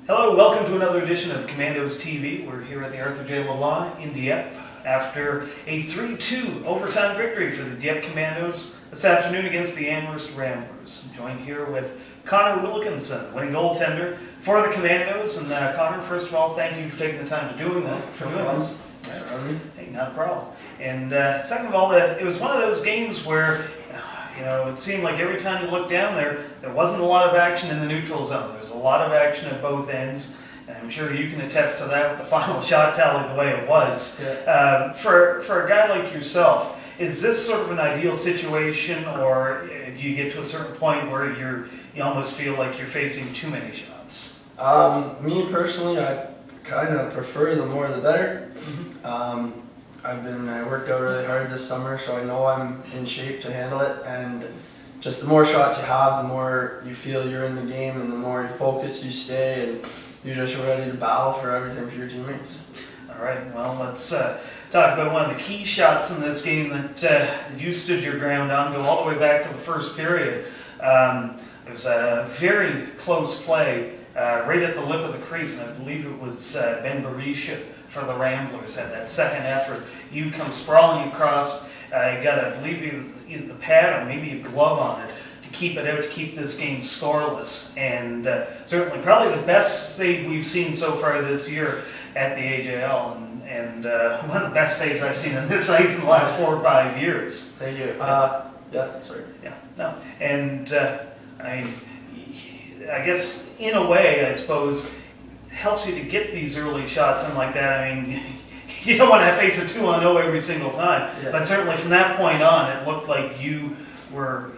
Hello, welcome to another edition of Commandos TV. We're here at the Arthur J. LeBlanc in Dieppe after a 3-2 overtime victory for the Dieppe Commandos this afternoon against the Amherst Ramblers. I'm joined here with Connor Wilkinson, winning goaltender for the Commandos. And Connor, first of all, thank you for taking the time to doing this. Hey, not a problem. And second of all, it was one of those games where it seemed like every time you looked down there, there wasn't a lot of action in the neutral zone. There was a lot of action at both ends, and I'm sure you can attest to that with the final shot tally the way it was. Yeah. For a guy like yourself, is this sort of an ideal situation, or do you get to a certain point where you almost feel like you're facing too many shots? Me personally, I kind of prefer the more the better. Mm-hmm. I worked out really hard this summer, so I know I'm in shape to handle it, and just the more shots you have, the more you feel you're in the game, and the more focused you stay, and you're just ready to battle for everything for your teammates. All right, well, let's talk about one of the key shots in this game that you stood your ground on, go all the way back to the first period. It was a very close play right at the lip of the crease, and I believe it was Ben Berisha for the Ramblers had that second effort. You come sprawling across, you got, I believe, either the pad or maybe a glove on it to keep it out, to keep this game scoreless. And certainly probably the best save we've seen so far this year at the AJL, and one of the best saves I've seen on this ice in the last 4 or 5 years. Thank you. And I guess in a way, I suppose, helps you to get these early shots in like that. I mean, you don't want to face a 2-on-0 every single time, but certainly from that point on, it looked like you were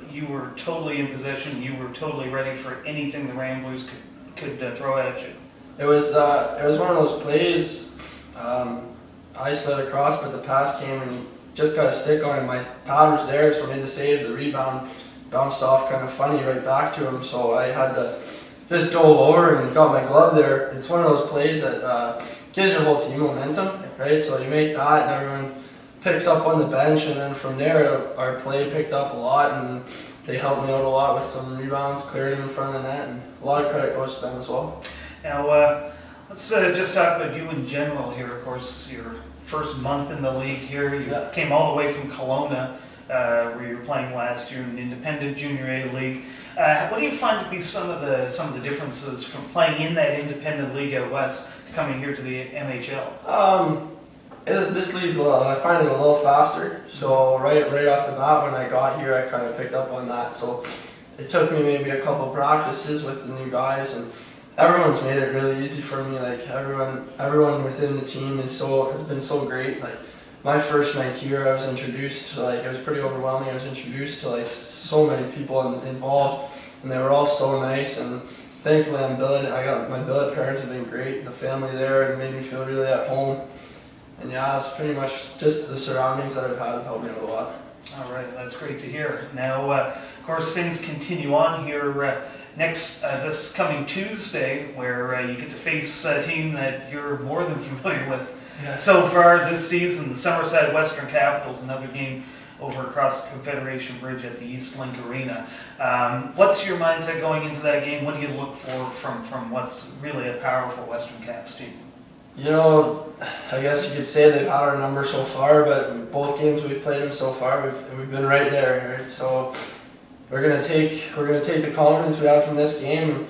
totally in possession. You were totally ready for anything the Ramblers could throw at you. It was one of those plays. I slid across, but the pass came and you just got a stick on it. My pad was there, so I made the save. The rebound bounced off kind of funny right back to him, so I had to just dove over and got my glove there. It's one of those plays that gives your whole team momentum, right? So you make that and everyone picks up on the bench, and then from there our play picked up a lot, and they helped me out a lot with some rebounds, cleared them in front of the net, and a lot of credit goes to them as well. Now, let's just talk about you in general here. Of course, your first month in the league here, you came all the way from Kelowna, where you were playing last year in the independent junior A league. What do you find to be some of the differences from playing in that independent league out west to coming here to the MHL? This league's I find it a little faster. So right off the bat when I got here, I kind of picked up on that. So it took me maybe a couple practices with the new guys, and everyone's made it really easy for me. Like everyone within the team has been so great. Like my first night here, I was introduced to, it was pretty overwhelming. I was introduced to so many people involved, and they were all so nice. And thankfully, I'm billet. My billet parents have been great. The family there have made me feel really at home. And yeah, it's pretty much just the surroundings that I've had have helped me out a lot. All right, that's great to hear. Now, of course, things continue on here this coming Tuesday, where you get to face a team that you're more than familiar with. Yeah. So far this season, the Summerside Western Capitals, another game over across the Confederation Bridge at the East Link Arena. What's your mindset going into that game? What do you look for from what's really a powerful Western Caps team? I guess you could say they've had our number so far, but both games we've played them so far, we've been right there. Right? So we're gonna take the confidence we have from this game, and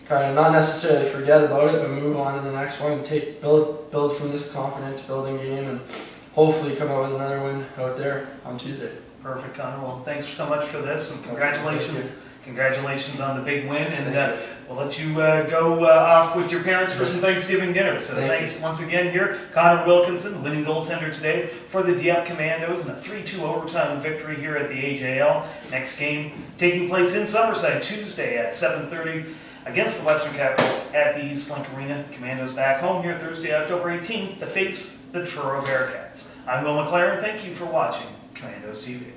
kind of not necessarily forget about it, but move on to the next one. Build from this confidence building game, and hopefully come out with another win out there on Tuesday. Perfect, Connor. Well, thanks so much for this, and congratulations. Congratulations on the big win, and we'll let you go off with your parents for some Thanksgiving dinner. So thanks once again here. Connor Wilkinson, winning goaltender today for the Dieppe Commandos, and a 3-2 overtime victory here at the AJL. Next game taking place in Summerside Tuesday at 7:30 against the Western Capitals at the East Link Arena. Commandos back home here Thursday, October 18th to face the Truro Bearcats. I'm MacLaren. Thank you for watching Commandos TV.